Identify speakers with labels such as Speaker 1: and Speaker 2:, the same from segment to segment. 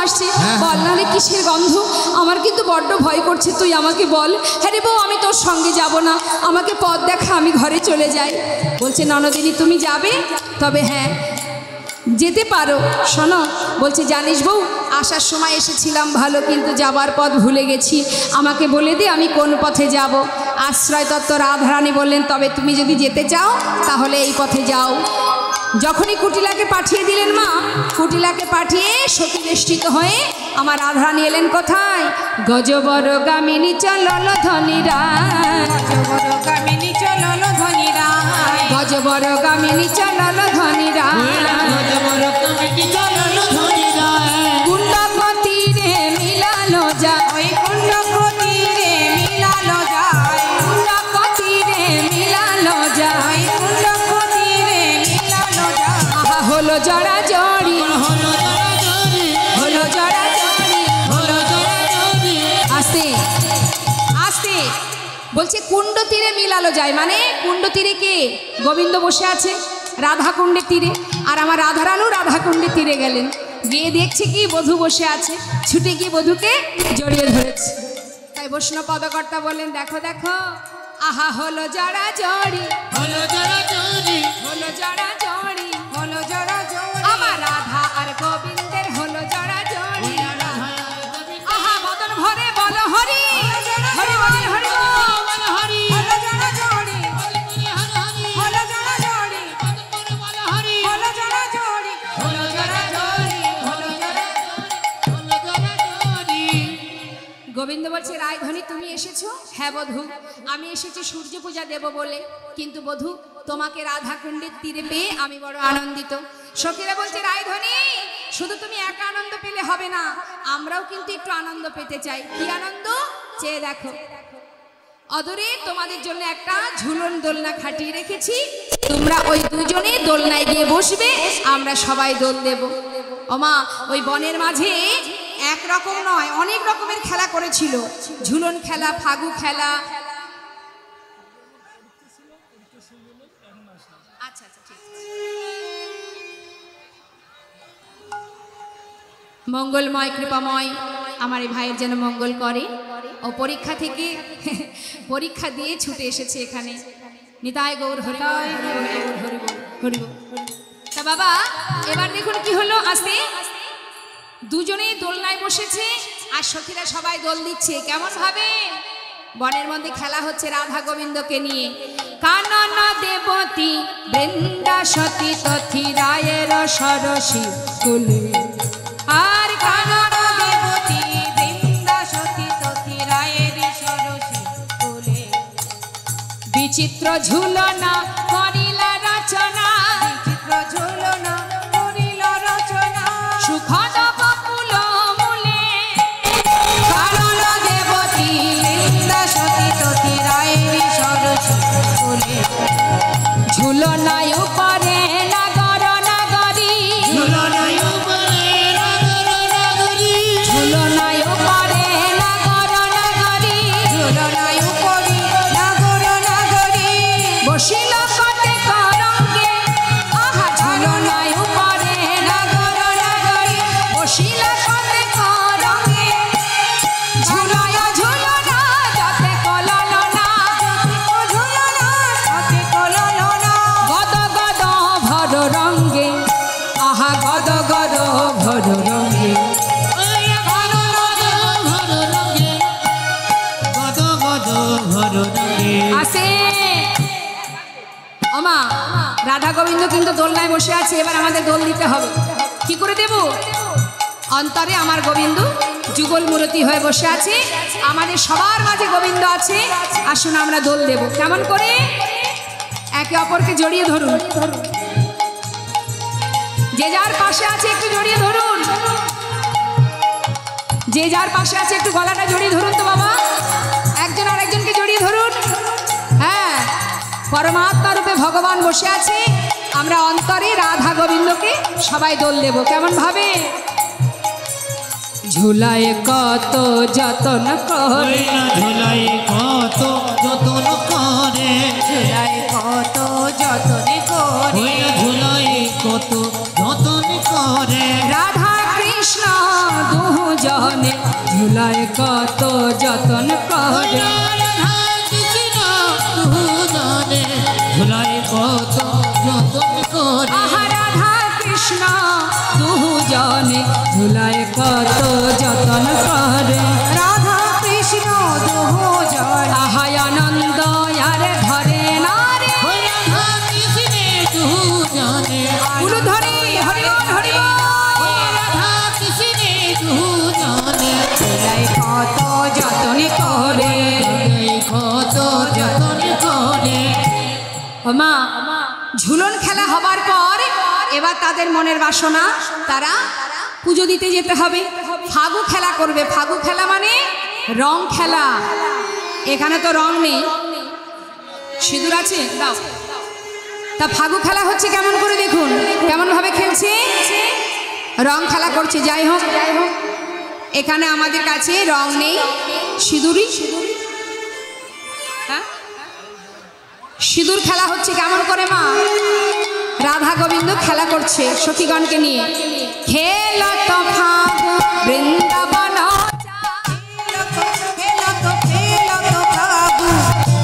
Speaker 1: আসছে, বল নাহলে কিসের গন্ধ, আমার কিন্তু বড্ড ভয় করছে, তুই আমাকে বল। হ্যাঁ রে বউ, আমি তোর সঙ্গে যাব না, আমাকে পথ দেখা, আমি ঘরে চলে যাই। বলছে ননদিনী তুমি যাবে? তবে হ্যাঁ যেতে পারো। শোনো, বলছে জানিস বউ, আসার সময় এসেছিলাম ভালো, কিন্তু যাবার পথ ভুলে গেছি, আমাকে বলে দে আমি কোন পথে যাব। আশ্রয় তত্ত্ব রাধারানী বললেন, তবে তুমি যদি যেতে চাও তাহলে এই পথে যাও। যখনই কুটিলাকে পাঠিয়ে দিলেন মা, কুটিলাকে পাঠিয়ে সতীবেষ্টিত হয়ে আমার রাধারানী এলেন কোথায়? গজবর গামিনী চলল ধনীরা,
Speaker 2: গজবর গামিনী চলল ধনীরা,
Speaker 1: গজবর গামিনী চলল ধনীরা,
Speaker 2: গজবর গামিনী চলল ধনীরা।
Speaker 1: কুণ্ডক তীরে মিলালো যায়,
Speaker 2: ওই কুণ্ডক তীরে মিলালো যায়,
Speaker 1: কুণ্ডক তীরে মিলালো যায়,
Speaker 2: ওই কুণ্ডক তীরে মিলালো যায়।
Speaker 1: আহা হলো জড়া জড়ি,
Speaker 2: হলো জড়াজড়ি,
Speaker 1: হলো জড়া জড়ি।
Speaker 2: হলো জড়াজড়ি।
Speaker 1: আস্তে আস্তে বলছে কুণ্ড তীরে মিলালো যায়, মানে কুণ্ড তীরে কে? গোবিন্দ বসে আছে রাধা কুণ্ডের তীরে, আর আমার রাধারানু রাধা কুণ্ডের তীরে গেলেন, গিয়ে দেখছে কি বধূ বসে আছে, ছুটে গিয়ে বধূকে জড়িয়ে ধরেছে। তাই বৈষ্ণব পদকর্তা বললেন, দেখো দেখো, আহা হলো জড়া জড়ি,
Speaker 2: হলো জড়াজড়ি,
Speaker 1: হলো জড়া জড়ি,
Speaker 2: হলো জড়াজড়ি।
Speaker 1: আমার রাধা আর গোবিন্দের হলো জড়া জড়ি। আহা বদন ভরে বলো হরি, হরি বল হরি বল।
Speaker 2: হরি হলো জড়াজড়ি, হলো জড়াজড়ি, হলো জড়াজড়ি, হলো জড়াজড়ি, হলো জড়াজড়ি।
Speaker 1: গোবিন্দ বলছে, রায়ধনী তুমি এসেছো? হ্যাঁ বধূ, আমি এসেছি সূর্য পূজা দেব বলে, কিন্তু বধূ তোমাকে রাধা কুণ্ডের তীরে পেয়ে আমি বড় আনন্দিত। সখীরা বলছে, রায়ধনী শুধু তুমি একা আনন্দ পেলে হবে না, আমরাও কিন্তু একটু আনন্দ পেতে চাই। কি আনন্দ? চেয়ে দেখো, অদূরে তোমাদের জন্য একটা ঝুলন দোলনা খাটিয়ে রেখেছি, তোমরা ওই দুজনে দোলনায় গিয়ে বসবে, আমরা সবাই দোল দেব। ওমা, ওই বনের মাঝে একরকম নয়, অনেক রকমের খেলা করেছিল, ঝুলন খেলা, ফাগু খেলা। আচ্ছা আচ্ছা ঠিক আছে। মঙ্গলময় কৃপাময় আমার এই ভাইয়ের যেন মঙ্গল করে। ও পরীক্ষা থেকে পরীক্ষা দিয়ে ছুটে এসেছে এখানে। নিতাই গৌর হরি বল, হরি বল, হরি বল, হরি বল। তা বাবা এবার দেখুন কি হলো, আসতে দুজনেই দোলনায় বসেছে আর সখীরা সবাই দোল দিচ্ছে। কেমন ভাবে? বনের মধ্যে খেলা হচ্ছে রাধা গোবিন্দকে নিয়ে। কানন দেবতী বৃন্দা সতী তথি রায়ের সরসী কুলে, আর কানন
Speaker 2: দেবতী বৃন্দা সতী তথি রায়ের সরসী কুলে,
Speaker 1: বিচিত্র ঝুলনা করিলা রচনা,
Speaker 2: বিচিত্র ঝুলনা করিল রচনা,
Speaker 1: সুখদ বকুল মূলে।
Speaker 2: কানন দেবতী বৃন্দা সতী তথি রায়ের সরসী কুলে,
Speaker 1: ঝুলনায় উপরে নাগর নাগরী,
Speaker 2: ঝুলনায় উপরে নাগর নাগরী,
Speaker 1: ঝুলনায় উপরে নাগর নাগরী,
Speaker 2: ঝুলনায় উপরে নাগর নাগরী,
Speaker 1: বসিল কটে করঙ্গে, আহা ঝুলনায় উপরে নাগর নাগরী, বসিল কটে করঙ্গে, ঝুলয় ঝুলনা যাতে কললনা,
Speaker 2: ও ঝুলনা সাথে কললনা,
Speaker 1: গদ গদ ভর রঙ্গে, আহা গদ গদ ভর রঙ্গে।
Speaker 2: ওই কানন দেব ভর রঙে, গদ গদ ভর রঙে।
Speaker 1: আসে ওমা, রাধা গোবিন্দ কিন্তু দোলনায় বসে আছে, এবার আমাদের দোল দিতে হবে। কি করে দেব? অন্তরে আমার গোবিন্দ যুগল মূরতি হয়ে বসে আছে, আমাদের সবার মাঝে গোবিন্দ আছে। আসুন আমরা দোল দেব। কেমন করে? একে অপরকে জড়িয়ে ধরুন, যে যার পাশে আছে একটু জড়িয়ে ধরুন, যে যার পাশে আছে একটু গলাটা জড়িয়ে ধরুন তো বাবা, একজন আর একজনকে জড়িয়ে ধরুন। হ্যাঁ, পরমাত্মা রূপে ভগবান বসে আছে, আমরা অন্তরে রাধা গোবিন্দকে সবাই দোল দেব। কেমন ভাবে? ঝুলায় কত যতন করে,
Speaker 2: ঝুলাই কত যতন করে,
Speaker 1: ঝুলায় কত যতন করে,
Speaker 2: ঝুলাই কত যতন করে,
Speaker 1: রাধা কৃষ্ণ দু গনে ঝুলায় কত যতন করে
Speaker 3: রাধা কৃষ্ণ দুজনে ঝুলায় কত যতন করে
Speaker 1: আহা রাধা কৃষ্ণ দুজনে ঝুলায় কত যতন করে
Speaker 2: রাধা কৃষ্ণ দুজন
Speaker 1: আহা আনন্দ আর ধরে না রে
Speaker 3: রাধা কৃষ্ণ দুজনে
Speaker 1: গুরু ধরে হরিবল হরিবল
Speaker 3: রাধা কৃষ্ণ দুজনে
Speaker 2: ঝুলায় কত যতন করে
Speaker 3: কত যতন করে
Speaker 1: ও মা ঝুলন খেলা হবার পর এবার তাদের মনের বাসনা তারা পুজো দিতে যেতে হবে ফাগু খেলা করবে ফাগু খেলা মানে রং খেলা এখানে তো রং নেই সিঁদুর আছে দাও তা ফাগু খেলা হচ্ছে কেমন করে দেখুন কেমন ভাবে খেলছে রং খেলা করছে যাই হোক এখানে আমাদের কাছে রং নেই সিঁদুরই হ্যাঁ সিঁদুর খেলা হচ্ছে কেমন করে মা রাধা গোবিন্দ খেলা করছে সখীগণকে নিয়ে খেলত ফাগু বৃন্দাবন
Speaker 2: খেলত ফাগু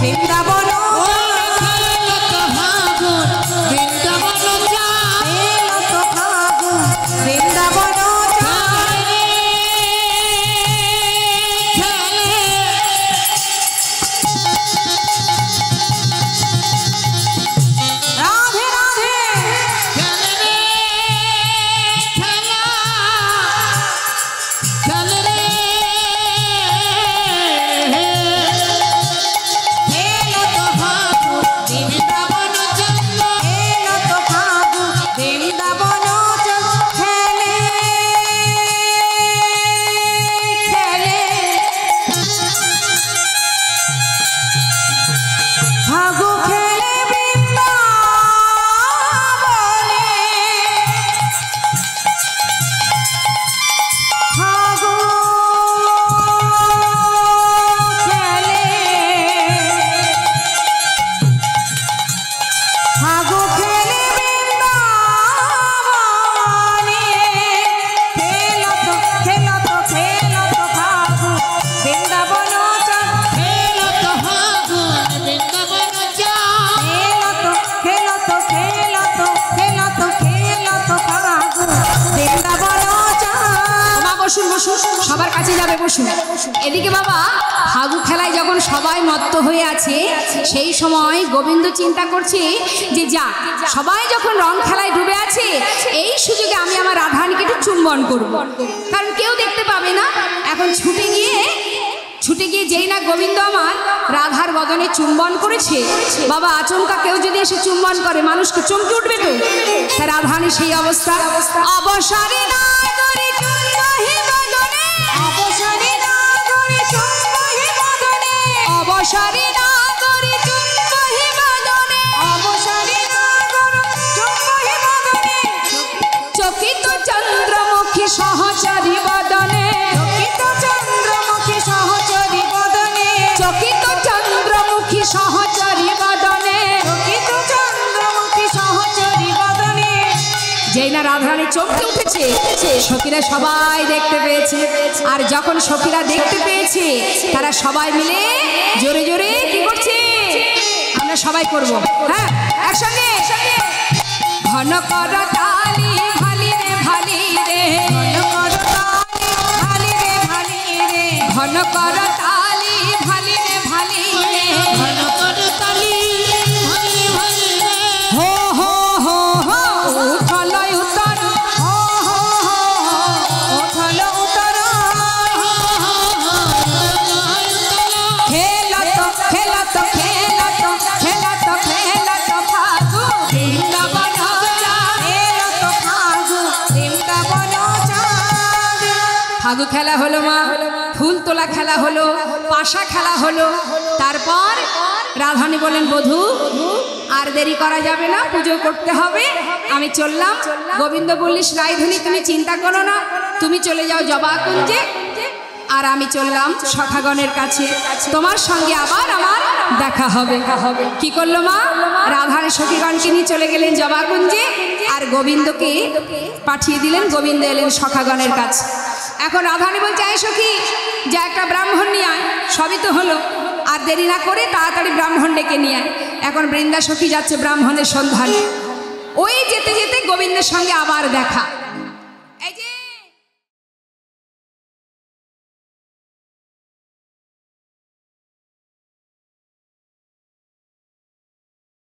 Speaker 2: বৃন্দাবন
Speaker 3: খেলত ফাগুন বৃন্দাবন
Speaker 2: খেলত ফাগু বৃন্দাবন রাধে রাধে খেলত ফাগু বৃন্দাবন খেলে খেলে ফাগু খেলে বৃন্দাবনে ফাগু খেলে ফাগু খেলে বৃন্দাবনে খেলত খেলত খেলত ফাগু বৃন্দাবন খেলত খেলত খেলত খেলত খেলত ফাগু বৃন্দাবন
Speaker 1: মা বসুন বসুন সবার কাছে যাবে বসুন এদিকে বাবা ফাগু খেলায় যখন সবাই মত্ত হয়ে আছে সেই সময় গোবিন্দ চিন্তা করছে যে যা সবাই যখন রং খেলায় ডুবে আছে এই সুযোগে আমি আমার রাধারানীকে একটু চুম্বন করব কারণ কেউ দেখতে পাবে না এখন ছুটে গিয়ে যেই না গোবিন্দ আমার রাধার বদনে চুম্বন করেছে বাবা আচমকা কেউ যদি এসে চুম্বন করে মানুষকে চমকে উঠবে তো তা রাধারানী সেই অবস্থা অবসরে না করে চুম্বহি বদনে
Speaker 2: অবসরে না করে চুম্বহি বদনে
Speaker 1: অবসরে না করে চুম্বহি বদনে
Speaker 2: অবসরে না করে চুম্বহি বদনে
Speaker 1: চকিত চন্দ্রমুখী সহচরী বদনে
Speaker 2: চকিত চন্দ্রমুখী সহচরী বদনে
Speaker 1: চকিত চন্দ্রমুখী সহচরী বদনে
Speaker 2: চকিত চন্দ্রমুখী সহচরী বদনে
Speaker 1: যেই না রাধারানী চমকে উঠেছে সখীরা সবাই দেখতে পেয়েছে আর যখন সখীরা দেখতে পেয়েছে তারা সবাই মিলে জোরে জোরে কি করছে আমরা সবাই করব হ্যাঁ একসঙ্গে ঘন কর তালি ভালি রে ভালি রে
Speaker 2: ঘন কর তালি ভালি রে ভালি রে
Speaker 1: ঘন কর তালি ভালি রে ভালি রে হো হো হো হো উঠল উত্তর
Speaker 2: হো হো হো ওঠল উত্তর
Speaker 1: খেলত খেলত খেলত খেলত খেলত ফাগু বৃন্দাবন
Speaker 2: খেলত ফাগু বৃন্দাবন
Speaker 1: ফাগু খেলা হলো মা ফুল তোলা খেলা হলো পাশা খেলা হলো তারপর রাধারানী বলেন বধূ আর দেরি করা যাবে না পুজো করতে হবে আমি চললাম গোবিন্দ বললিস রায়ধুনী তুমি চিন্তা করো না তুমি চলে যাও জবাকুঞ্জে আর আমি চললাম সখাগণের কাছে তোমার সঙ্গে আবার আমার দেখা হবে কি করলো মা রাধার সখীগণকে নিয়ে চলে গেলেন জবাকুঞ্জে আর গোবিন্দকে পাঠিয়ে দিলেন গোবিন্দ এলেন সখাগণের কাছে এখন রাধারানী বলছে আয় সখী, যা একটা ব্রাহ্মণ নিয়ে আয়। সবই তো হলো, আর দেরি না করে তাড়াতাড়ি ব্রাহ্মণ ডেকে নিয়ে আয়। এখন বৃন্দা সখী যাচ্ছে ব্রাহ্মণের সন্ধানে। ওই যেতে যেতে গোবিন্দের সঙ্গে আবার দেখা।